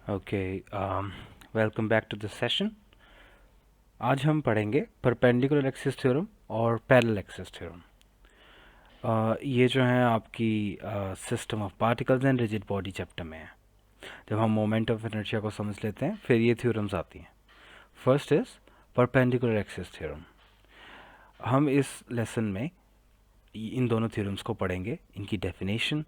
Okay, welcome back to the session. आज हम पढ़ेंगे परपेंडिकुलर एक्सिस थ्योरम और पैरेलल एक्सिस थ्योरम। ये जो है आपकी system of particles and rigid body chapter में है। जब हम मोमेंट ऑफ इनर्शिया को समझ लेते हैं फिर ये थ्योरम्स आती हैं। First is perpendicular axis theorem. हम इस लेसन में इन दोनों थ्योरम्स को पढ़ेंगे, इनकी डेफिनेशन,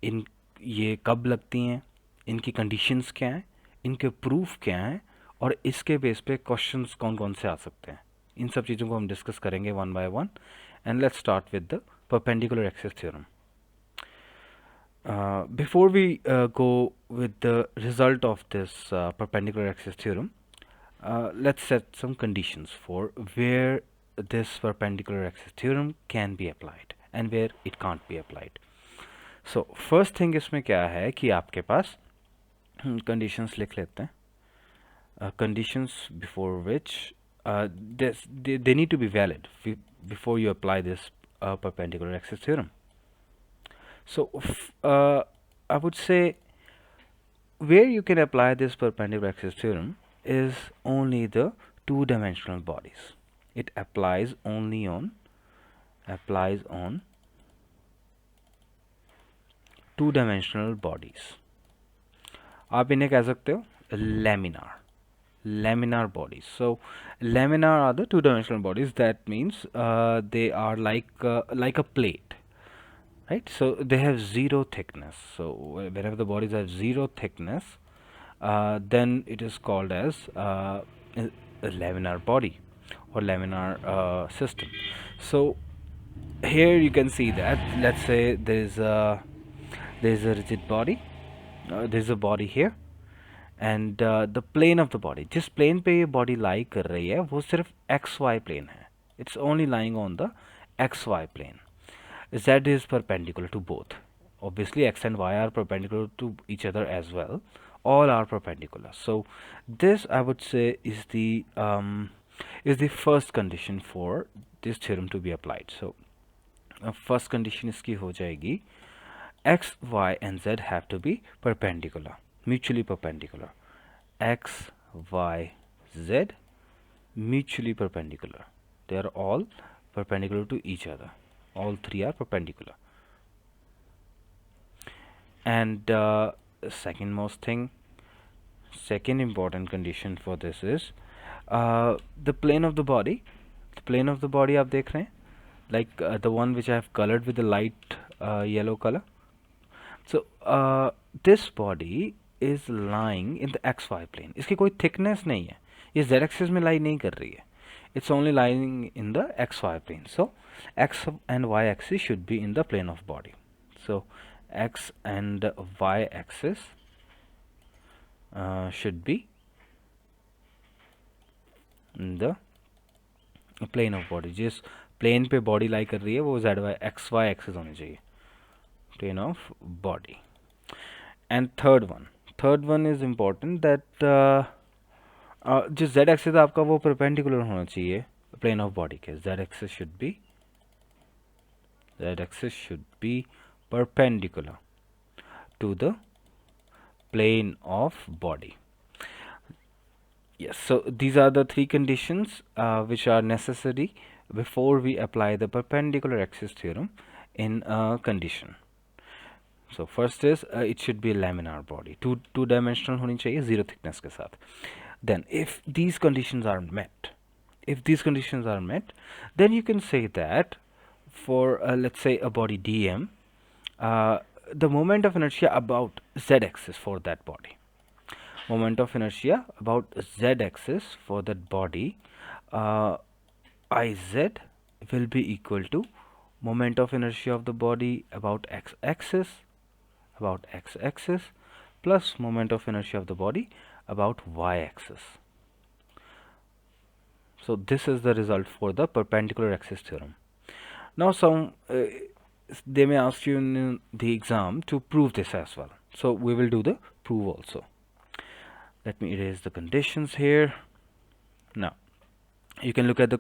इन ये कब लगती हैं, इनकी कंडीशंस क्या हैं, इनके प्रूफ क्या हैं और इसके बेस पे क्वेश्चंस कौन कौन से आ सकते हैं। इन सब चीज़ों को हम डिस्कस करेंगे one by one. And let's start with the perpendicular axis theorem. Before we go with the result of this perpendicular axis theorem, let's set some conditions for where this perpendicular axis theorem can be applied and where it can't be applied. So first thing इसमें क्या है कि आपके पास conditions लिख लेते हैं. Conditions before which they need to be valid before you apply this perpendicular axis theorem. So I would say where you can apply this perpendicular axis theorem is only the two-dimensional bodies. It applies only on two-dimensional bodies. आप इन्हें कह सकते हो laminar bodies. So laminar are the two-dimensional bodies. That means they are like a plate, right? So they have zero thickness. So whenever the bodies have zero thickness, then it is called as a laminar body or laminar system. So here you can see that, let's say there is a rigid body, there is a body here, and the plane of the body, जिस plane पे ये body lie कर रही है वो सिर्फ X Y plane है. It's only lying on the X Y plane. Z is perpendicular to both. Obviously x and y are perpendicular to each other as well. All are perpendicular. So this I would say is the first condition for this theorem to be applied. So first condition इसकी हो जाएगी x, y and z have to be perpendicular, mutually perpendicular. X, y, z mutually perpendicular. They are all perpendicular to each other. All three are perpendicular. And second important condition for this is the plane of the body. The plane of the body आप देख रहे हैं, like the one which I have colored with the light yellow color. So this body is lying in the xy plane. इसकी कोई thickness नहीं है, ये z axis में lie नहीं कर रही है. It's only lying in the xy plane. So x and y axis should be in the plane of body. So x and y axis should be in the plane of body. जिस plane पे body lie कर रही है वो z y x y axis होनी चाहिए, plane of body. And third one is important that जो z axis है आपका वो perpendicular होना चाहिए plane of body के. z axis should be perpendicular to the plane of body. Yes, so these are the three conditions which are necessary before we apply the perpendicular axis theorem in a condition. So first is it should be a laminar body, two dimensional होनी चाहिए, zero thickness के साथ. Then if these conditions are met, then you can say that for let's say a body dm, the moment of inertia about z axis for that body, iz will be equal to moment of inertia of the body about x axis plus moment of inertia of the body about y axis. So this is the result for the perpendicular axis theorem. Now they may ask you in the exam to prove this as well. So we will do the prove also. Let me erase the conditions here. Now you can look at the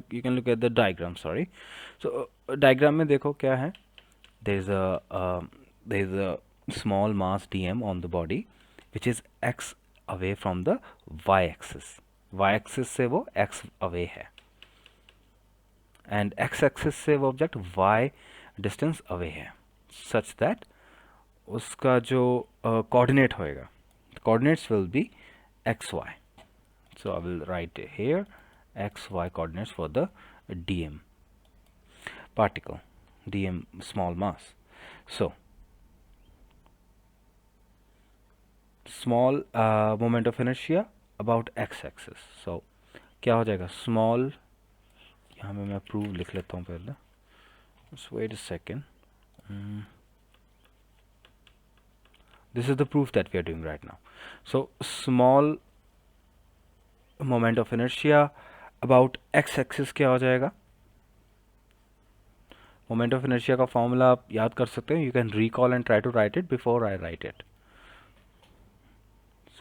you can look at the diagram, So diagram में देखो क्या है. There is a small mass dm on the body which is x away from the y axis. Y axis से वो x away है and x axis से वो object y distance away है, such that उसका जो coordinate होएगा, coordinates will be xy. So I will write here xy coordinates for the dm particle, dm small mass. So small moment of inertia about x axis. So क्या हो जाएगा, small, यहाँ पे मैं proof लिख लेता हूँ पहले, just wait a second. This is the proof that we are doing right now. So small moment of inertia about x axis क्या हो जाएगा, moment of inertia का formula आप याद कर सकते हैं, you can recall and try to write it before I write it.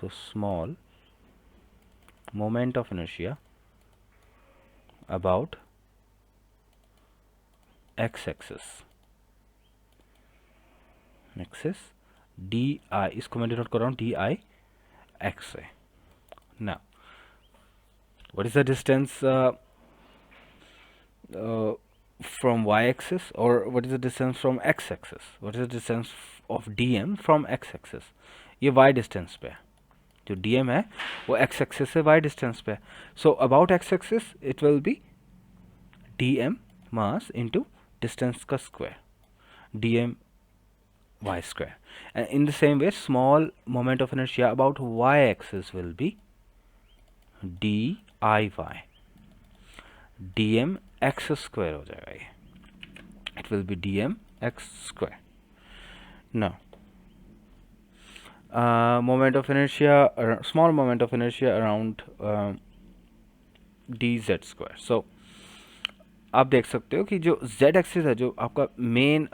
So small moment of inertia about x axis di, इसको मैं डिनोट कर रहा हूँ di x से. Now what is the distance from y axis, or what is the distance from x axis, what is the distance of dm from x axis? ये y distance पे है, जो dm है वो x axis से y distance पे है. So about x axis it will be dm mass into distance का square, dm y square. And in the same way small moment of inertia about y axis will be diy, dm x square हो जाएगा ये, it will be dm x square. Now moment of inertia, small moment of inertia around dz square. So आप देख सकते हो कि जो z axis है, जो आपका main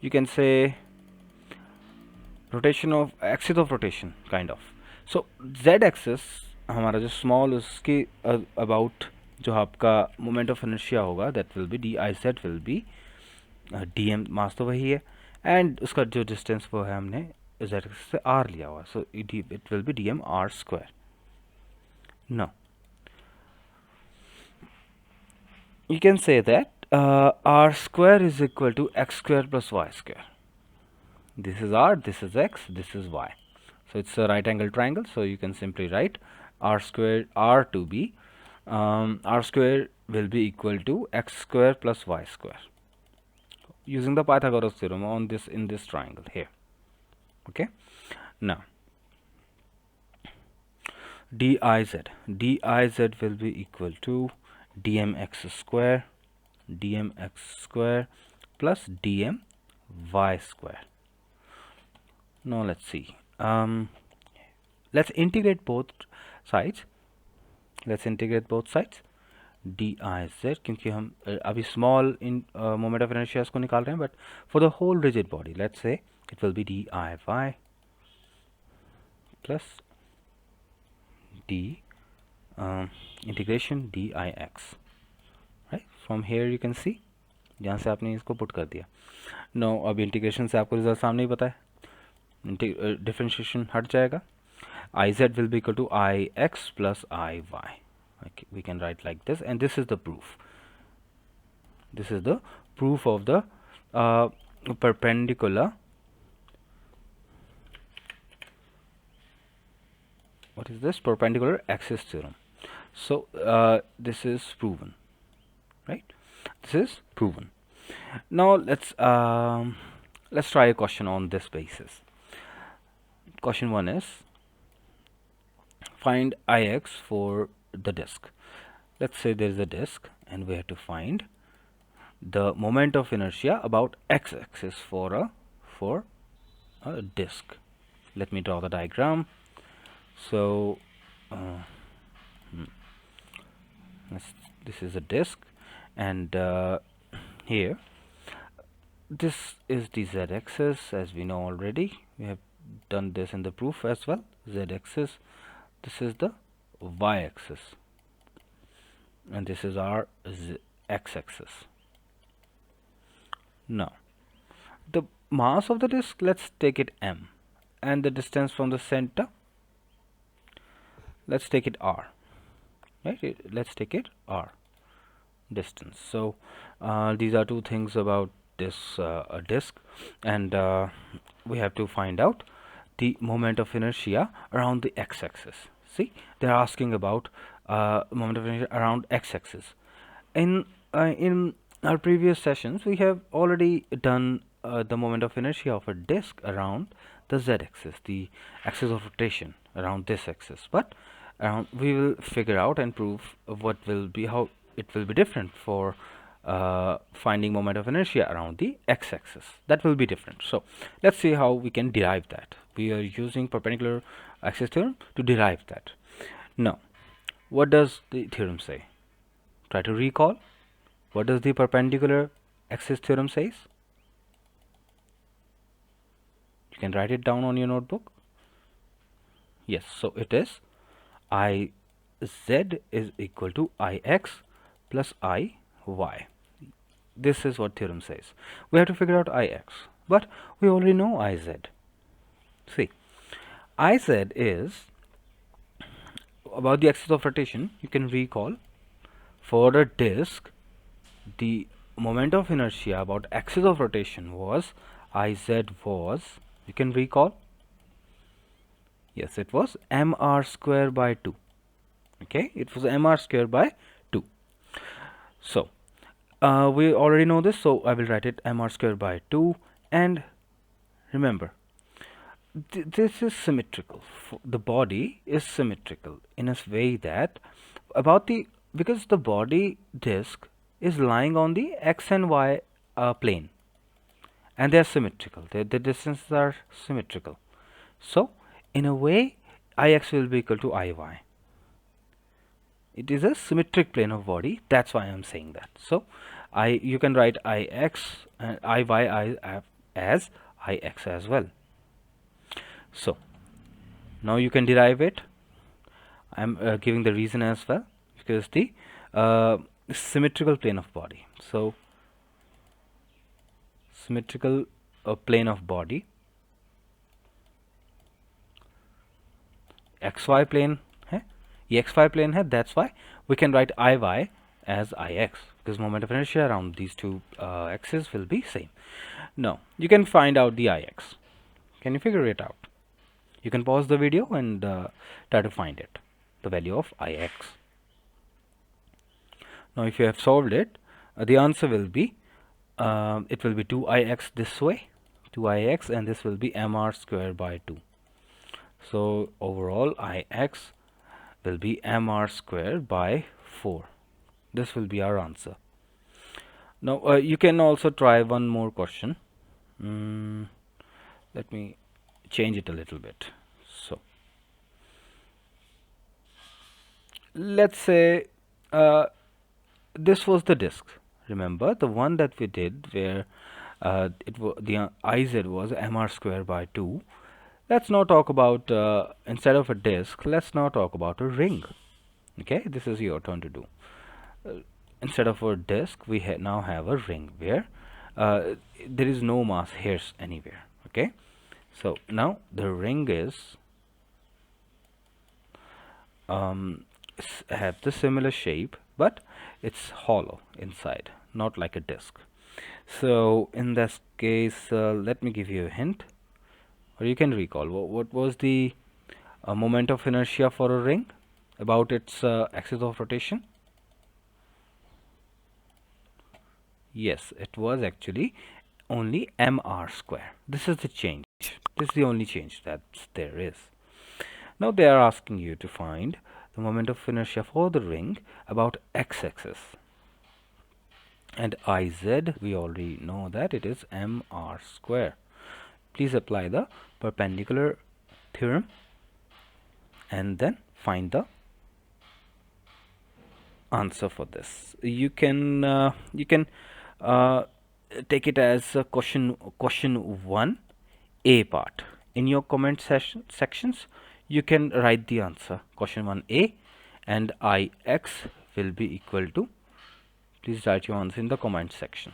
you can say rotation of axis of rotation kind of. So z axis हमारा जो small उसकी about जो आपका moment of inertia होगा that will be diz will be dm मास तो वही है and उसका जो distance वो है हमने z axis से r लिया हुआ, so it will be dm r square. Now you can say that r square is equal to x square plus y square. This is r, this is x, this is y. So it's a right angle triangle, so you can simply write r square, r to be r square will be equal to x square plus y square using the Pythagoras theorem on this, in this triangle here. Okay, now diz will be equal to dmx square plus dm y square. Now let's see, let's integrate both sides. diz, क्योंकि हम अभी small in moment of inertia को निकाल रहे हैं, but for the whole rigid body let's say it will be diy plus d integration dix, right? From here you can see, जहाँ से आपने इसको पुट कर दिया. नो अब इंटीग्रेशन से आपको रिजल्ट सामने ही पता है, डिफरेंशिएशन हट जाएगा. iz will be equal to ix plus iy. Okay, we can write like this, and this is the proof. This is the proof of the perpendicular. What is this? Perpendicular axis theorem. So this is proven, right? This is proven. Now let's try a question on this basis. Question 1 is find ix for the disk. Let's say there is a disk and we have to find the moment of inertia about x-axis for a disk. Let me draw the diagram. So this is a disk, and here this is the z-axis, as we know already. We have done this in the proof as well. Z-axis, this is the y-axis, and this is our x-axis. Now the mass of the disk, let's take it m, and the distance from the center, let's take it r, right? Let's take it r, distance. So these are two things about this a disk, and we have to find out the moment of inertia around the x-axis. See, they're asking about moment of inertia around x-axis. In our previous sessions, we have already done the moment of inertia of a disk around the z-axis, the axis of rotation around this axis. But we will figure out and prove what will be, how it will be different for finding moment of inertia around the x-axis. That will be different. So let's see how we can derive that. We are using perpendicular axis theorem to derive that. Now, what does the theorem say? Try to recall. What does the perpendicular axis theorem says? You can write it down on your notebook. Yes, so it is I z is equal to ix plus I y. This is what theorem says. We have to figure out ix, but we already know iz. See, iz is about the axis of rotation. You can recall, for a disk, the moment of inertia about axis of rotation was iz was, you can recall, yes, it was mr square by 2. Okay, it was mr square by 2. So we already know this, so I will write it mr square by 2. And remember, this is symmetrical. The body is symmetrical in a way that because the body disk is lying on the x and y plane, and they are symmetrical. The distances are symmetrical. So in a way, ix will be equal to iy. It is a symmetric plane of body. That's why I am saying that. So you can write ix and iy as ix as well. So now you can derive it. I am giving the reason as well, because the symmetrical plane of body. So symmetrical plane of body, xy plane है, ये xy plane है. That's why we can write iy as ix, because moment of inertia around these two axes will be same. Now you can find out the ix. Can you figure it out? You can pause the video and try to find it, the value of ix. Now if you have solved it, the answer will be it will be 2ix this way, 2ix, and this will be mr square by 2. So overall ix will be mr square by 4. This will be our answer. Now you can also try one more question. Let me change it a little bit. So let's say this was the disk. Remember the one that we did where the iz was mr square by 2. Let's now talk about instead of a disk, let's now talk about a ring. Okay, this is your turn to do. Instead of a disk, we now have a ring where there is no mass hairs anywhere. Okay, so now the ring is have the similar shape, but it's hollow inside, not like a disk. So in this case, let me give you a hint, or you can recall what was the moment of inertia for a ring about its axis of rotation. Yes, it was actually only mr square. This is the change. This is the only change that there is. Now they are asking you to find the moment of inertia for the ring about x-axis. And iz, we already know that it is mr square. Please apply the perpendicular theorem and then find the answer for this. You can take it as question 1a part. In your comment sections, you can write the answer question 1a, and ix will be equal to, please write your answer in the comment section.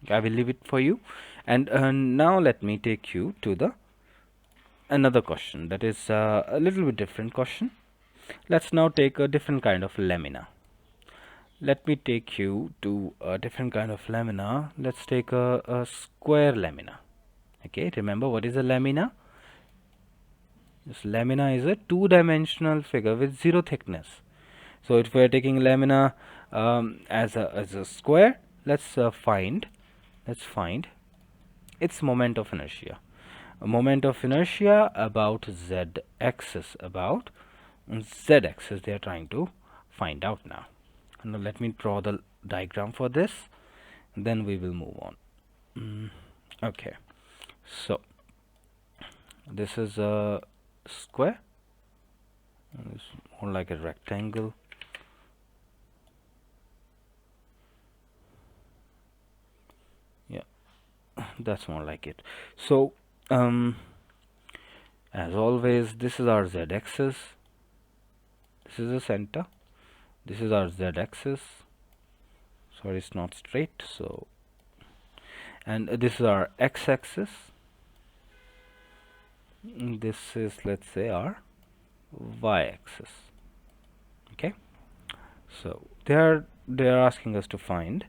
I will leave it for you. And now let me take you to the another question that is a little bit different question. Let's now take a different kind of lamina. Let me take you to a different kind of lamina. Let's take a square lamina. Okay, remember what is a lamina? This lamina is a two-dimensional figure with zero thickness. So if we are taking lamina as a square, let's find its moment of inertia. A moment of inertia about z-axis, they are trying to find out now. Now let me draw the diagram for this, then we will move on. Okay, so this is a square, it's more like a rectangle. Yeah, that's more like it. So as always, this is our z-axis, this is the center, this is our z-axis. Sorry, it's not straight. So, and this is our x-axis, this is, let's say, our y-axis. Okay, so they are asking us to find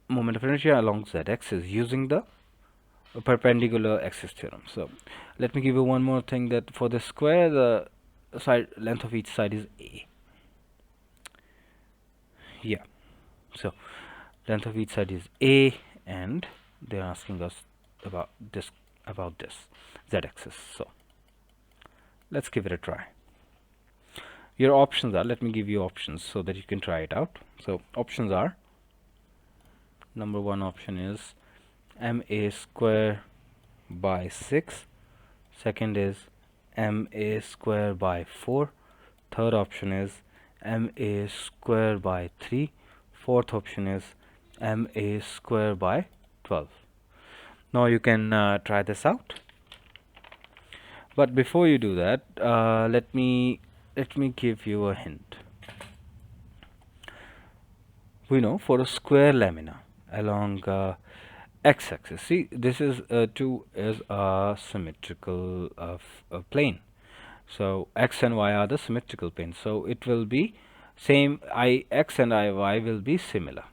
moment of inertia along z-axis using the perpendicular axis theorem. So let me give you one more thing, that for the square, the side length of each side is a. Yeah, so length of each side is a, and they're asking us about this z-axis. So let's give it a try. Your options are, let me give you options so that you can try it out. So options are, number one option is ma square by 6, second is ma square by 4, third option is ma square by 3, fourth option is ma square by 12. Now you can try this out, but before you do that, let me give you a hint. We know for a square lamina along x-axis, see, this is a symmetrical plane. So x and y are the symmetrical planes, so it will be same, ix and iy will be similar.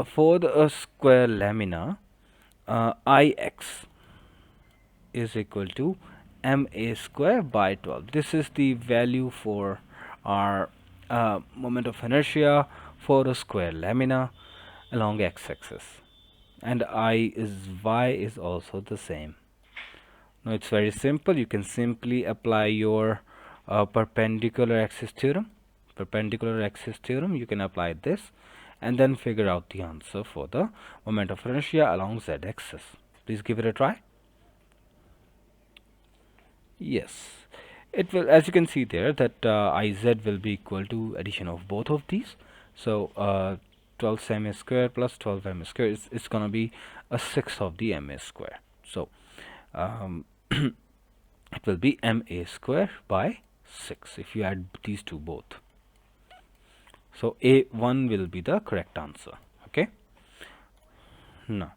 For the square lamina, ix is equal to ma square by 12. This is the value for our moment of inertia for a square lamina along x-axis, and y is also the same. Now it's very simple. You can simply apply your perpendicular axis theorem. You can apply this and then figure out the answer for the moment of inertia along z-axis. Please give it a try. Yes, it will, as you can see there, that iz will be equal to addition of both of these. So 12 ma square plus 12 ma square is going to be a sixth of the ma square. So it will be ma square by 6 if you add these two both. So A1 will be the correct answer. Okay. Now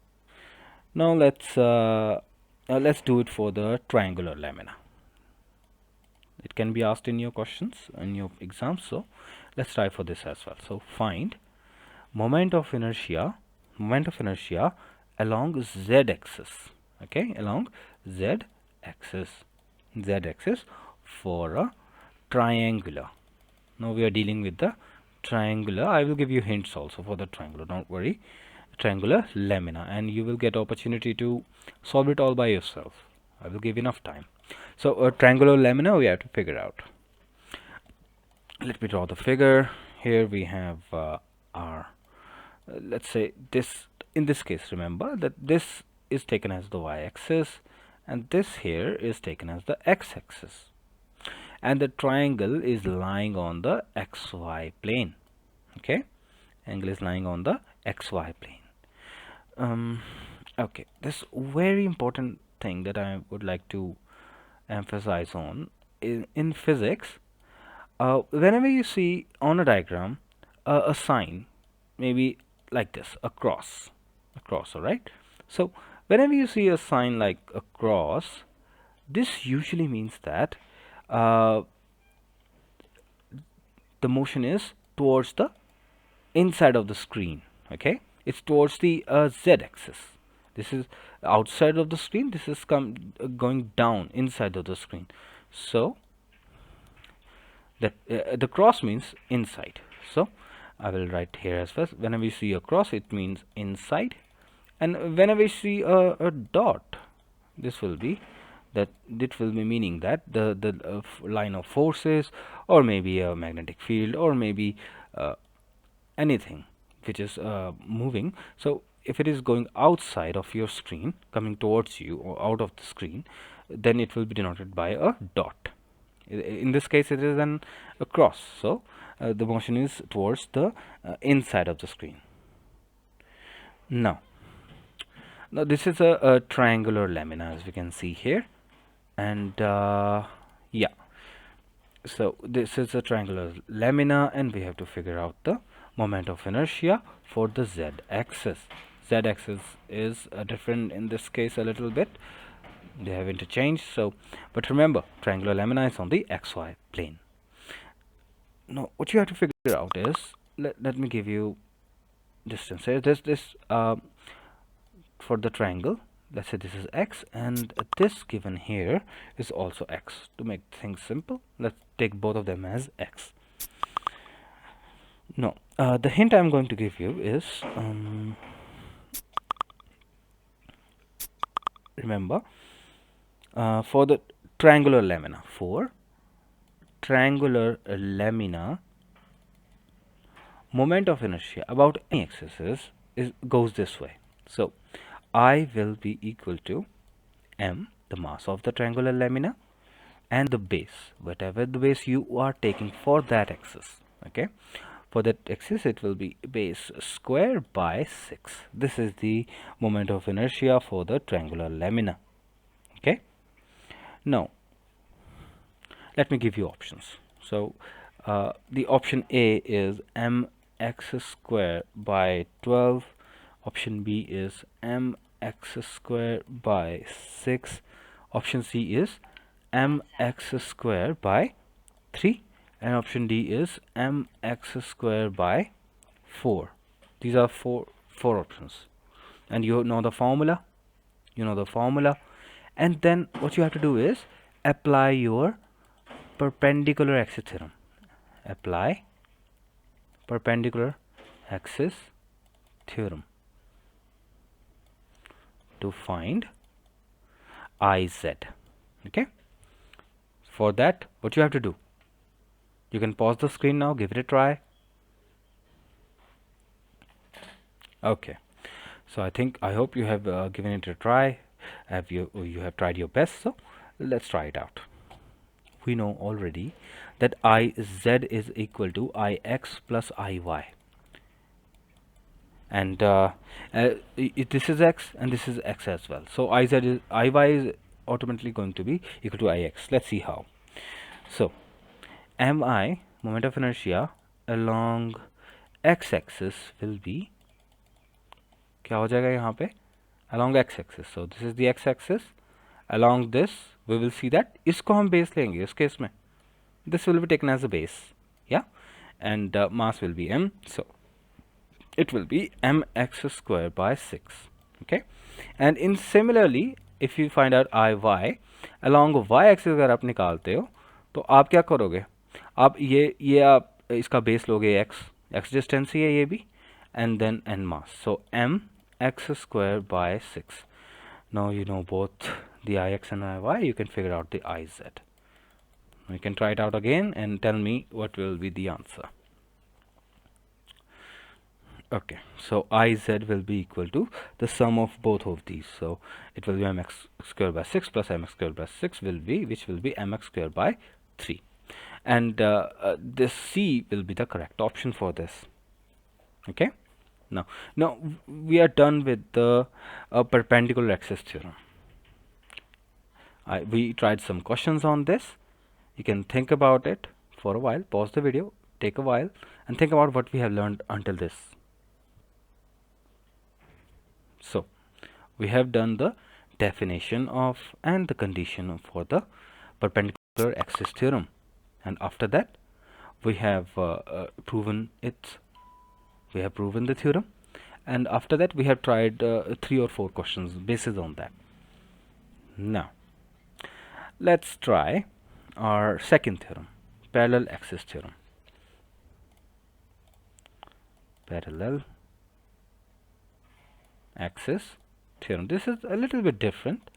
let's do it for the triangular lamina. It can be asked in your questions in your exams, so let's try for this as well. So find moment of inertia along z-axis. Okay, along z-axis for a triangular. Now we are dealing with the triangular. I will give you hints also for the triangular, don't worry. Triangular lamina, and you will get opportunity to solve it all by yourself. I will give enough time. So a triangular lamina we have to figure out. Let me draw the figure. Here we have our let's say this, in this case, remember that this is taken as the y-axis and this here is taken as the x-axis, and the triangle is lying on the xy plane. Okay, angle is lying on the xy plane. Okay, this very important thing that I would like to emphasize on in physics, whenever you see on a diagram a sign, maybe like this, a cross, all right? So whenever you see a sign like a cross, this usually means that uh, the motion is towards the inside of the screen. Okay, it's towards the z-axis. This is outside of the screen, this is going down inside of the screen. So that the cross means inside. So I will write here as well, whenever we see a cross it means inside, and whenever we see a dot, this will be that it will be meaning that the line of forces, or maybe a magnetic field, or maybe anything which is moving. So if it is going outside of your screen, coming towards you or out of the screen, then it will be denoted by a dot. In this case it is a cross, so the motion is towards the inside of the screen. Now this is a triangular lamina, as we can see here, and yeah, so this is a triangular lamina, and we have to figure out the moment of inertia for the z-axis. Z-axis is different in this case a little bit, they have interchanged. So but remember, triangular lamina is on the xy plane. Now what you have to figure out is, let me give you distance here. This for the triangle, let's say this is x, and this given here is also x. To make things simple, let's take both of them as x. Now the hint I'm going to give you is, remember, for the triangular lamina, moment of inertia about any axis goes this way. So I will be equal to m, the mass of the triangular lamina, and the base, whatever the base you are taking for that axis. Okay, for that axis it will be base square by 6. This is the moment of inertia for the triangular lamina. Okay, now let me give you options. So the option A is mx square by 12, option B is mx square by 6, option C is mx square by 3, and option D is mx square by 4. These are four options, and you know the formula, and then what you have to do is apply your perpendicular axis theorem. Apply perpendicular axis theorem to find Iz. Okay, for that what you have to do, you can pause the screen now, give it a try. Okay, so I hope you have given it a try. You have tried your best, so let's try it out. We know already that Iz is equal to Ix plus Iy, and this is x and this is x as well. So Iy is automatically going to be equal to Ix. Let's see how. So mi, moment of inertia along x-axis will be, क्या हो जाएगा यहाँ पे, along x-axis. So this is the x-axis. Along this we will see that इसको हम base लेंगे इस case में. This will be taken as a base, yeah, and mass will be m, so it will be mx square by 6. Okay, and in similarly if you find out Iy along y axis अगर आप निकालते हो तो आप क्या करोगे, आप ये आप इसका बेस लोगे x डिस्टेंस ही है ये भी, and then n mass, so mx square by 6. Now you know both the Ix and Iy, you can figure out the Iz. You can try it out again and tell me what will be the answer. Okay, so Iz will be equal to the sum of both of these, so it will be mx square by 6 plus mx square by 6 will be, which will be mx square by 3, and this C will be the correct option for this. Okay, now we are done with the perpendicular axis theorem. We tried some questions on this. You can think about it for a while, pause the video, take a while, and think about what we have learned until this. we have done the definition of and the condition for the perpendicular axis theorem, and after that we have proven the theorem, and after that we have tried 3 or 4 questions based on that. Now let's try our second theorem, parallel axis theorem. Parallel axis theorem. This is a little bit different.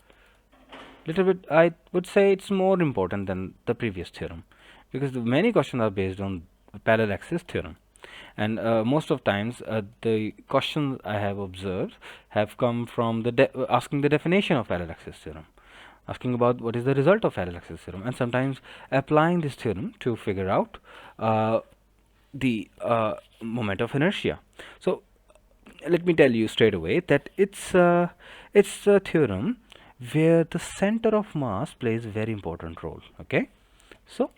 I would say it's more important than the previous theorem, because many questions are based on parallel axis theorem, and most of times the questions I have observed have come from the asking the definition of parallel axis theorem, asking about what is the result of parallel axis theorem, and sometimes applying this theorem to figure out the moment of inertia. So let me tell you straight away that it's a theorem where the center of mass plays a very important role. Okay, so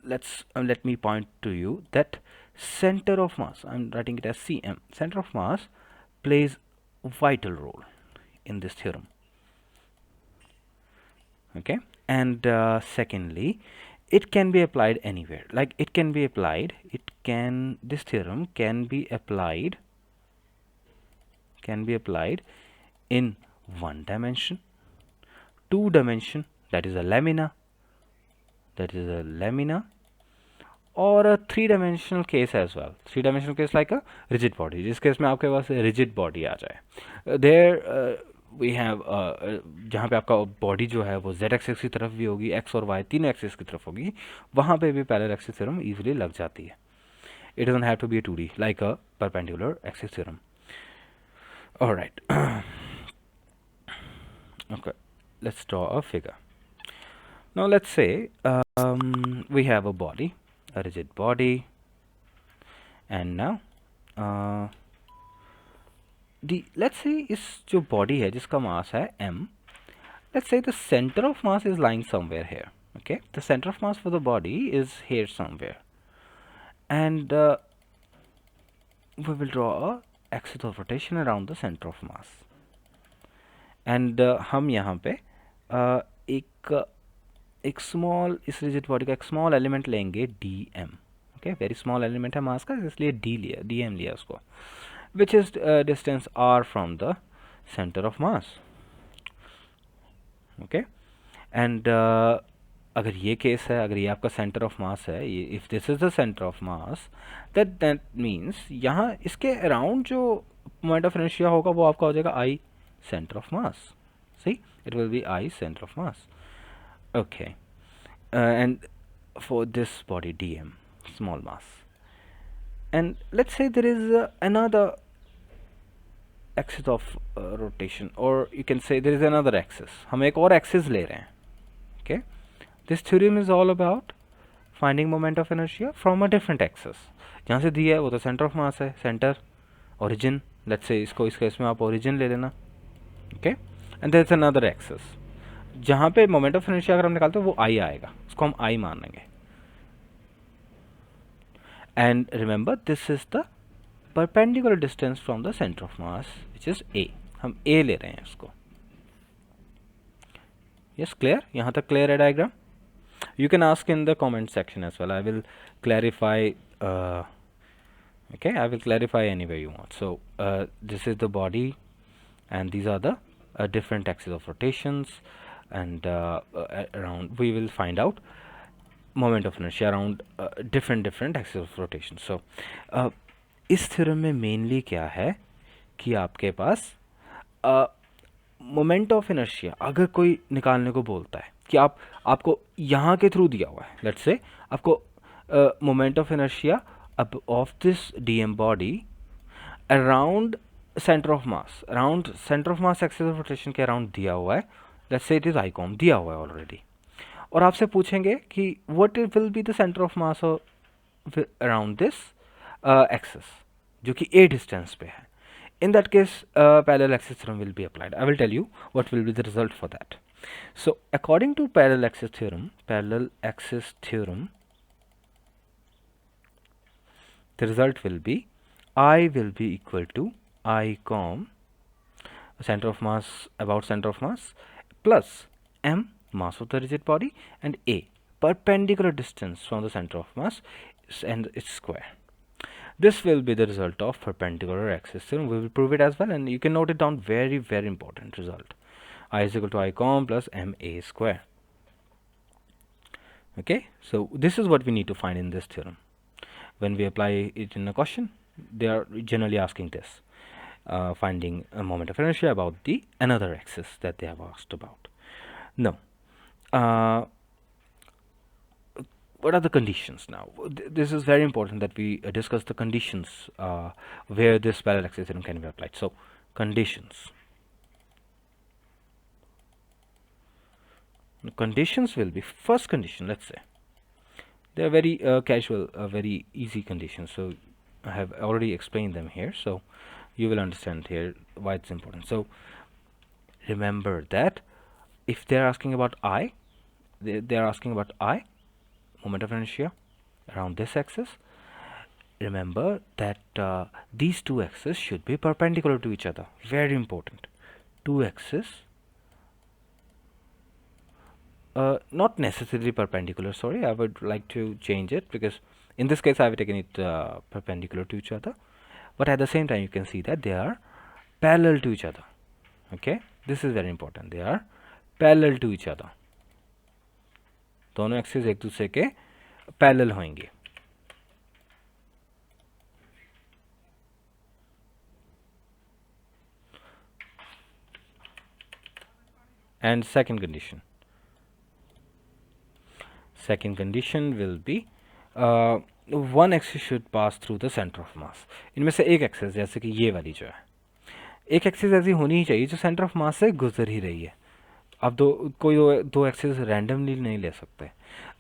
let me point to you that center of mass, I'm writing it as cm, center of mass plays a vital role in this theorem. Okay, and secondly, it can be applied anywhere. Like this theorem can be applied in 1 dimension, 2 dimension, that is a lamina, or a 3-dimensional case as well. 3-dimensional case like a rigid body, जिस case में आपके पास rigid body आ जाए. There we have जहाँ पे आपका body जो है वो z एक्सिस की तरफ भी होगी, x और y तीनों एक्सिस की तरफ होगी, वहाँ पे भी पैरेलल एक्सिस थ्योरम इजीली लग जाती है. It doesn't have to be a 2D like a perpendicular axis theorem. All right. Okay, let's draw a figure. Now let's say we have a body, a rigid body, and now let's say इस जो body है जिसका mass है m, let's say the center of mass is lying somewhere here. Okay, the center of mass for the body is here somewhere, and we will draw a axis of rotation around the center of mass, and हम यहाँ पे एक small, इस rigid body का एक small element लेंगे dm. Okay, very small element है mass का, इसलिए dm लिया उसको, which is distance r from the center of mass. Okay, and अगर ये केस है, अगर ये आपका center of mass है, if this is the center of mass, that means यहाँ इसके around जो moment of inertia होगा वो आपका हो जाएगा I center of mass. See, it will be I center of mass. Okay, and for this body dm, small mass, and let's say there is another axis of rotation, or you can say there is another axis. हम एक और axis ले रहे हैं. Okay, this theorem is all about finding moment of inertia from a different axis. जहाँ से दिया है वो तो center of mass है, center, origin. Let's say इसको इस केस में आप origin ले लेना. Okay, and there is another axis जहाँ पे moment of inertia अगर हम निकालते हैं वो I आएगा, उसको हम I मानेंगे. And remember, this is the perpendicular distance from the center of mass, which is a. हम a ले रहे हैं उसको. Yes, clear? यहाँ तक clear है diagram? You can ask in the comment section as well. I will clarify. Okay, I will clarify anywhere you want. So this is the body, and these are the different axes of rotations, and around we will find out moment of inertia around different axes of rotation. So इस theorem में mainly क्या है कि आपके पास moment of inertia अगर कोई निकालने को बोलता है कि आपको यहाँ के थ्रू दिया हुआ है, लेट्स से आपको moment of inertia of this DM body around centre of mass axis of rotation के अराउंड दिया हुआ है, लेट्स से इट इज आइकॉम दिया हुआ है ऑलरेडी, और आपसे पूछेंगे कि what will be the centre of mass around this axis जो कि a डिस्टेंस पे है. In that case, parallel axis theorem will be applied. I will tell you what will be the result for that. So, according to parallel axis theorem, the result will be I will be equal to I com center of mass, about center of mass, plus m, mass of the rigid body, and a, perpendicular distance from the center of mass, and its square. This will be the result of perpendicular axis theorem. We will prove it as well, and you can note it down. Very, very important result. I is equal to I com plus ma square. Okay, so this is what we need to find in this theorem. When we apply it in a question, they are generally asking this, finding a moment of inertia about the another axis that they have asked about. Now, what are the conditions now? This is very important that we discuss the conditions where this parallel axis theorem can be applied. So, conditions. The conditions will be, first condition, let's say, they are very casual, very easy conditions. So, I have already explained them here. So, you will understand here why it's important. So, remember that if they are asking about I, they are asking about I, moment of inertia around this axis. Remember that these two axes should be perpendicular to each other. Very important. Two axes, not necessarily perpendicular. Sorry, I would like to change it, because in this case I have taken it perpendicular to each other, but at the same time you can see that they are parallel to each other. Okay, this is very important. They are parallel to each other. दोनों axis एक दूसरे के parallel होंगे. And second condition will be one axis should pass through the center of mass. इनमें से एक axis, जैसे कि ये वाली जो है, एक एक्सिस ऐसी होनी ही चाहिए जो सेंटर ऑफ मास से गुजर ही रही है. अब कोई दो एक्सिस रैंडमली नहीं ले सकते.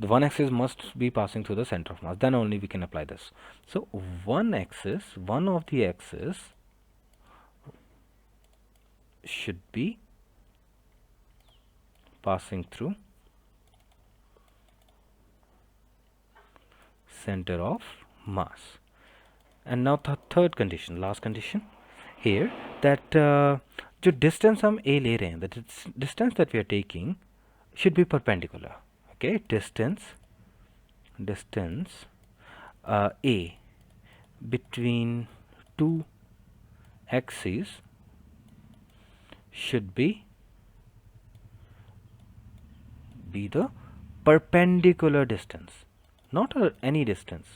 The one axis must be passing through the center of mass. Then only we can apply this. So one of the axis should be passing through center of mass. And now the third condition, last condition here, that जो distance हम a ले रहे हैं, the distance that we are taking should be perpendicular. Okay, distance a between two axes should be the perpendicular distance, not any distance.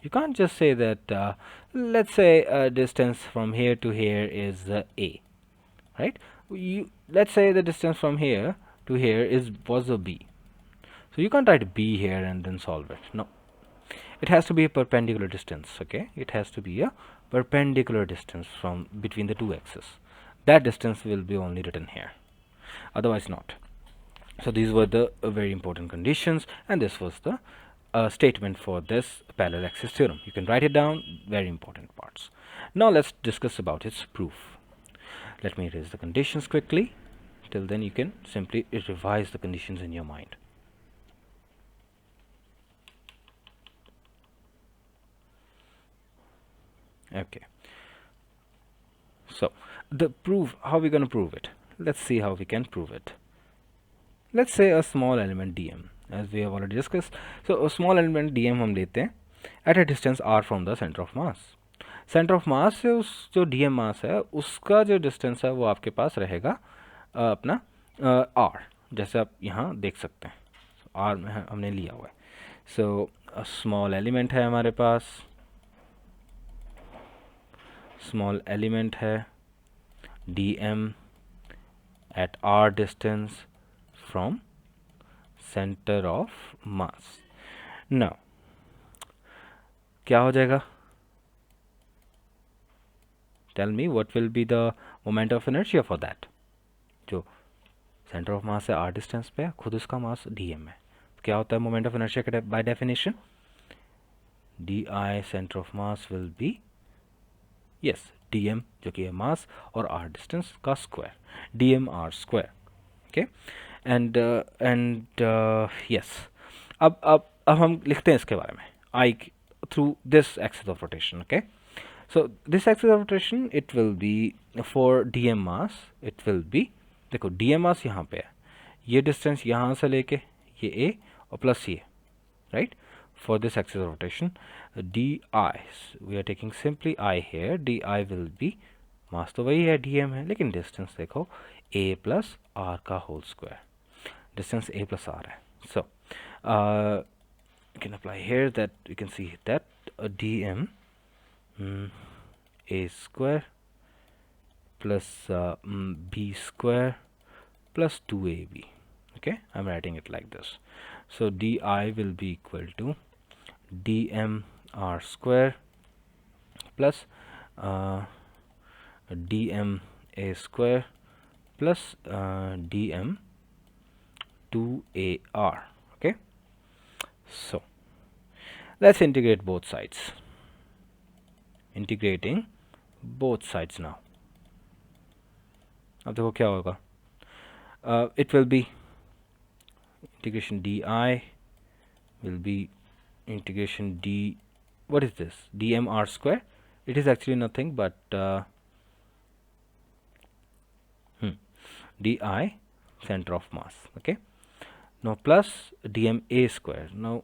You can't just say that let's say distance from here to here is a, right? Let's say the distance from here to here was a b. So you can't write b here and then solve it. No, it has to be a perpendicular distance. Okay, it has to be a perpendicular distance from between the two axes. That distance will be only written here, otherwise not. So these were the very important conditions, and this was the statement for this parallel axis theorem. You can write it down, very important parts. Now let's discuss about its proof. Let me erase the conditions quickly. Till then you can simply revise the conditions in your mind. Okay, so the proof, how are we going to prove it? Let's see how we can prove it. Let's say a small element dm, as we have already discussed. So a small element dm हम लेते हैं at a distance r from the center of mass. Centre of मास से उस जो dm मास है उसका जो distance है वो आपके पास रहेगा अपना r, जैसे आप यहाँ देख सकते हैं. r में हमने लिया हुआ है. सो स्मॉल एलिमेंट है हमारे पास, स्मॉल एलिमेंट है dm at r distance from center of mass. Now क्या हो जाएगा? Tell me what will be the moment of inertia for that. जो center of mass है r distance पे, खुद उसका मास dm है. क्या होता है moment of inertia का by definition? di center of mass will be, yes, dm जो कि है mass और r distance का square, dm r square. Okay, and yes, अब हम लिखते हैं इसके बारे में I through this axis of rotation. Okay, So this axis of rotation, it will be for dm mass, it will be, देखो dm mass यहाँ पे है, ये distance यहाँ से लेके ये a और plus ये, right? For this axis of rotation, di, we are taking simply I here, di will be, mass तो वही है dm है, लेकिन distance देखो a plus r का whole square, distance a plus r है. So you can apply here that you can see that dm a square plus b square plus 2ab. Okay, I'm writing it like this. So di will be equal to dm r square plus dm a square plus dm 2ar. Okay, so let's integrate both sides. Integrating both sides now. अब देखो क्या होगा. It will be integration di will be integration d, what is this, dm r square. It is actually nothing but di center of mass. Okay, now plus dm a square. Now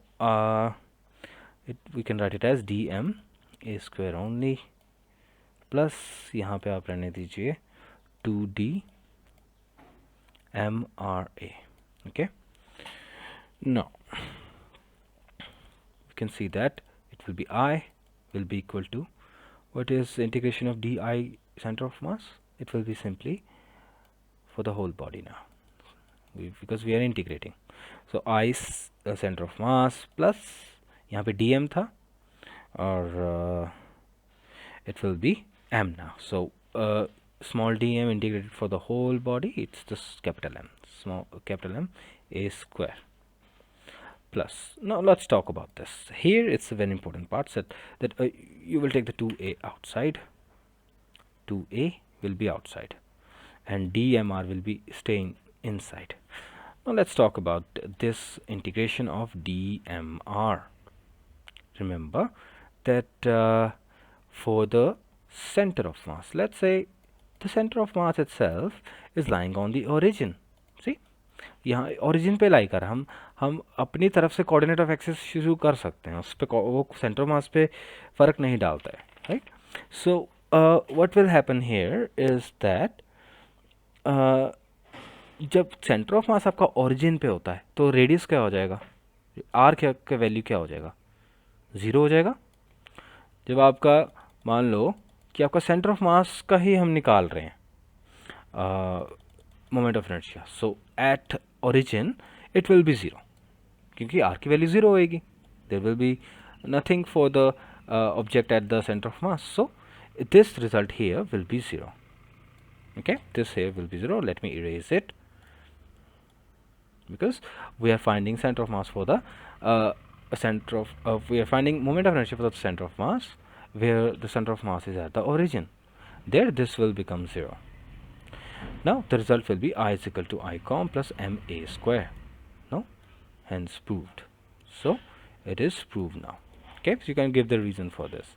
we can write it as dm a square only plus यहाँ पे आप रहने दीजिए 2d mra. Okay, now you can see that it will be I will be equal to, what is integration of di center of mass? It will be simply for the whole body now, because we are integrating. So I center of mass plus यहाँ पे dm था और it will be m now. So small dm integrated for the whole body, it's this capital M, small capital M a square plus. Now let's talk about this. Here it's a very important part, that you will take the 2a outside, 2a will be outside and dmr will be staying inside. Now let's talk about this integration of dmr. Remember that for the center of mass, let's say the center of mass itself is lying on the origin. See, यहाँ origin पे लाई कर हम अपनी तरफ से coordinate of axis शुरू कर सकते हैं, उस पे वो center of mass पे फ़र्क नहीं डालता है, right? So what will happen here is that जब center of mass आपका origin पे होता है तो radius क्या हो जाएगा, r का वैल्यू क्या हो जाएगा, 0 हो जाएगा. जब आपका मान लो कि आपका सेंटर ऑफ मास का ही हम निकाल रहे हैं moment of inertia, so at origin it will be 0, क्योंकि आर की वैल्यू 0 होएगी. There will be nothing for the object at the centre of mass, so this result here will be 0. Okay, this here will be 0. Let me erase it, because we are finding center of mass for the we are finding moment of inertia for the center of mass, where the center of mass is at the origin. There this will become 0. Now the result will be I is equal to I com plus ma square. No, hence proved. So it is proved now. Okay, so you can give the reason for this.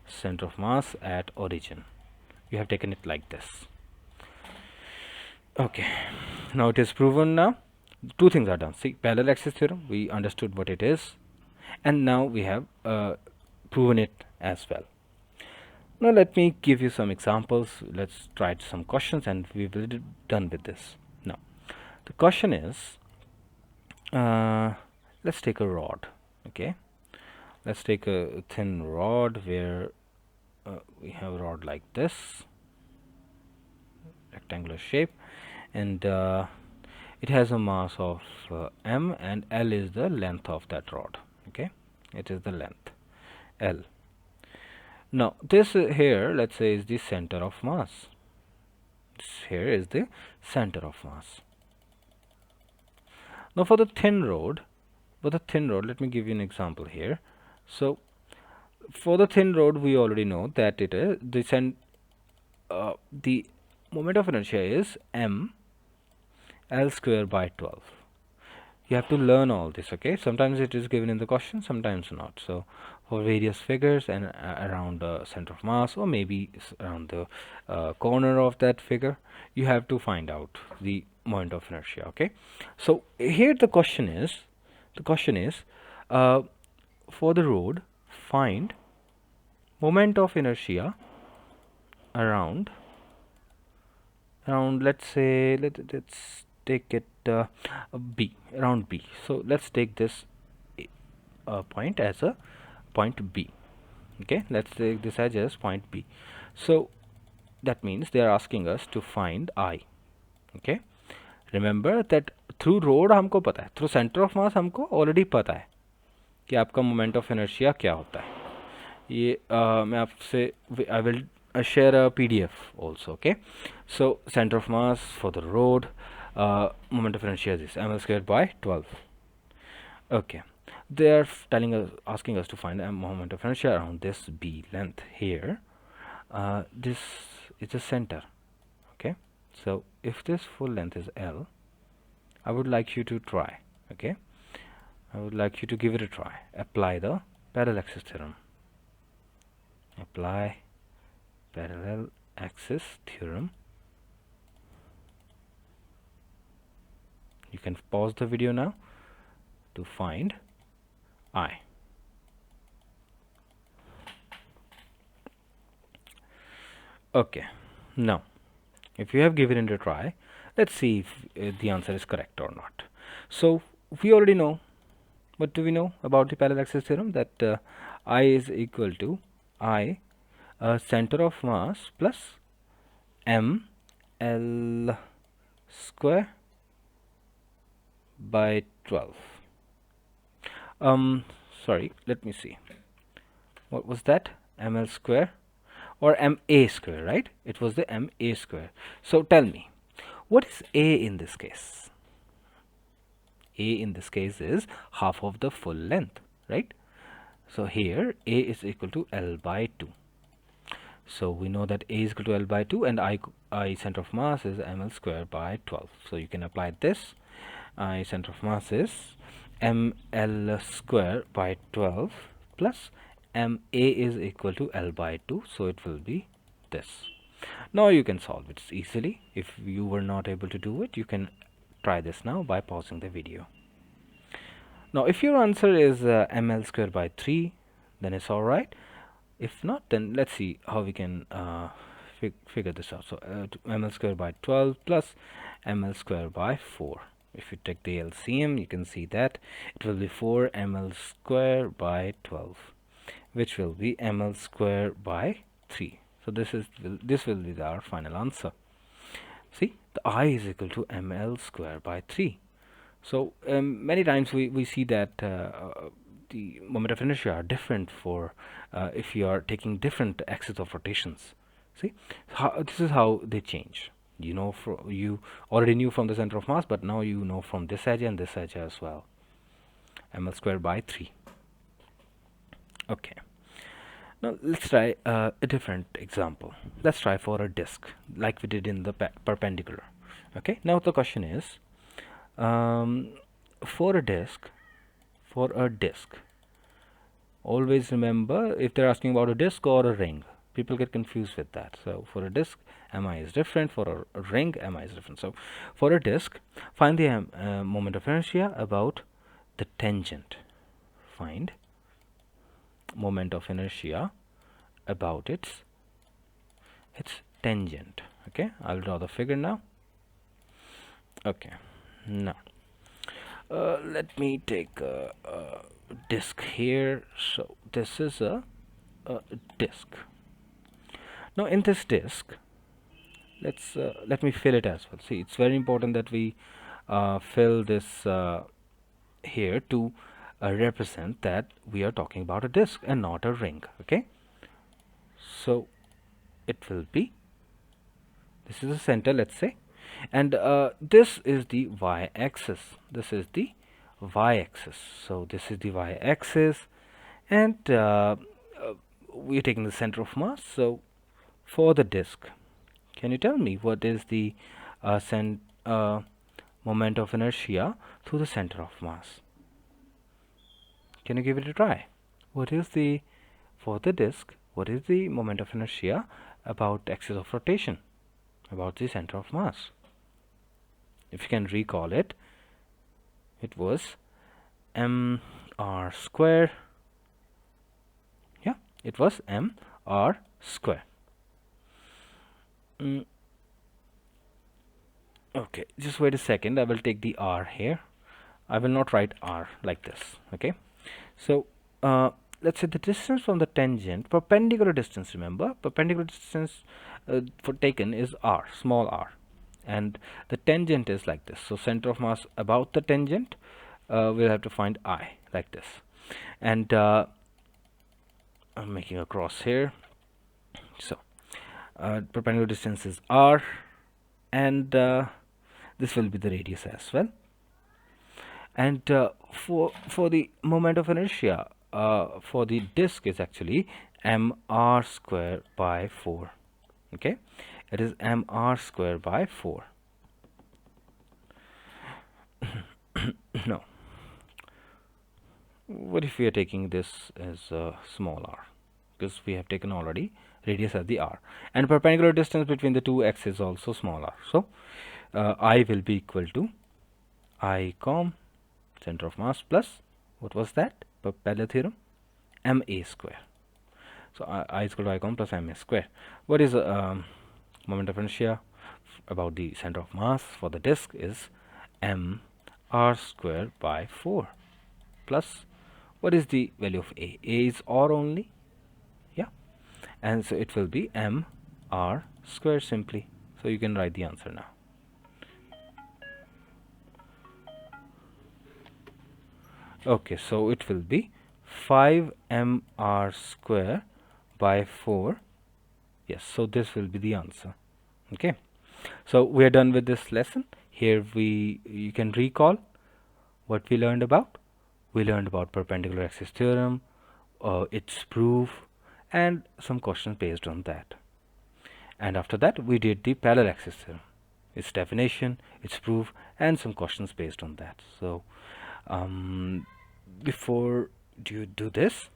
Center of mass at origin, you have taken it like this. Okay, now it is proven. Now two things are done. See, parallel axis theorem, we understood what it is, and now we have proven it as well. Now let me give you some examples. Let's try some questions and we will be done with this. Now the question is, let's take a rod. Okay, let's take a thin rod where we have a rod like this, rectangular shape, and it has a mass of m, and L is the length of that rod. Okay, it is the length L. Now this here, let's say, is the center of mass. This here is the center of mass. Now for the thin rod, let me give you an example here. So for the thin rod, we already know that it is the moment of inertia is m L square by 12. You have to learn all this, okay? Sometimes it is given in the question, sometimes not. So for various figures and around the center of mass, or maybe around the corner of that figure, you have to find out the moment of inertia, okay? So here the question is uh, for the road, find moment of inertia around let's say let's take it B, around B. So let's take this point as a point B. Okay, let's take this as point B. So that means they are asking us to find I. Okay, remember that through road हमको पता है, through center of mass हमको already पता है कि आपका moment of inertia क्या होता है. ये मैं आपसे I will share a PDF also. Okay, so center of mass for the road, moment of inertia is ml squared by 12. Okay, they are telling us, asking us to find a moment of inertia around this B length here. This is a center. Okay, so if this full length is L, I would like you to try. Okay, I would like you to give it a try. Apply the parallel axis theorem. Apply parallel axis theorem. You can pause the video now to find I. Okay, now if you have given it a try, let's see if the answer is correct or not. So we already know. What do we know about the parallel axis theorem? That I is equal to I center of mass plus m L square by 12. Sorry, let me see. What was that? ml square or ma square, right? It was the ma square. So tell me, what is a in this case? A in this case is half of the full length, right? So here a is equal to L by 2. So we know that a is equal to L by 2, and I center of mass is ml square by 12. So you can apply this. I center of mass is ml square by 12 plus ma is equal to L by 2. So it will be this. Now you can solve it easily. If you were not able to do it, you can try this now by pausing the video. Now if your answer is ml square by 3, then it's alright. If not, then let's see how we can figure this out. So ml square by 12 plus ml square by 4. If you take the LCM, you can see that it will be 4 ml square by 12, which will be ml square by 3. So this will be our final answer. See, the I is equal to ml square by 3. So many times we see that the moment of inertia are different for if you are taking different axes of rotations. See, this is how they change. You know, you already knew from the center of mass, but now you know from this edge and this edge as well. ml square by 3. Okay. Now let's try a different example. Let's try for a disk, like we did in the perpendicular. Okay. Now the question is, for a disk, always remember, if they're asking about a disk or a ring, people get confused with that. So for a disk, mi is different. For a ring, mi is different. So for a disk, find the moment of inertia about the tangent. Find moment of inertia about its tangent. Okay, I'll draw the figure now. Okay, now let me take a disk here. So this is a disk. Now in this disk, let me fill it as well. See, it's very important that we fill this here to represent that we are talking about a disk and not a ring. Okay, so it will be, this is the center, let's say, and this is the y-axis. This is the y-axis. So this is the y-axis, and we're taking the center of mass. So for the disk, can you tell me what is the moment of inertia through the center of mass. Can you give it a try? What is the, for the disk, what is the moment of inertia about axis of rotation, about the center of mass? If you can recall it, it was mr square. Yeah, it was mr square. Okay, just wait a second. I will take the r here. I will not write r like this. Okay, so let's say the distance from the tangent, perpendicular distance, remember perpendicular distance for taken is r, small r, and the tangent is like this. So center of mass about the tangent, we'll have to find I like this, and I'm making a cross here. So perpendicular distance is r, and this will be the radius as well. And for the moment of inertia for the disk is actually mr square by 4. Okay, it is mr square by 4. No, what if we are taking this as small r, because we have taken already radius as the r, and perpendicular distance between the two axes also small r. So I will be equal to I com center of mass plus, what was that, Pappala theorem, ma square. So I is equal to I com plus ma square. What is moment of inertia about the center of mass for the disk is m r square by 4 plus, what is the value of a? A is r only, yeah, and so it will be m r square simply. So you can write the answer now. Okay, so it will be 5mr square by 4. Yes, so this will be the answer. Okay, so we are done with this lesson. Here you can recall what we learned about. We learned about perpendicular axis theorem, its proof, and some questions based on that. And after that we did the parallel axis theorem, its definition, its proof, and some questions based on that. So before you do this,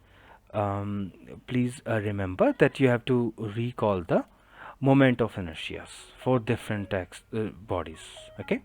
please remember that you have to recall the moment of inertia for different bodies. Okay.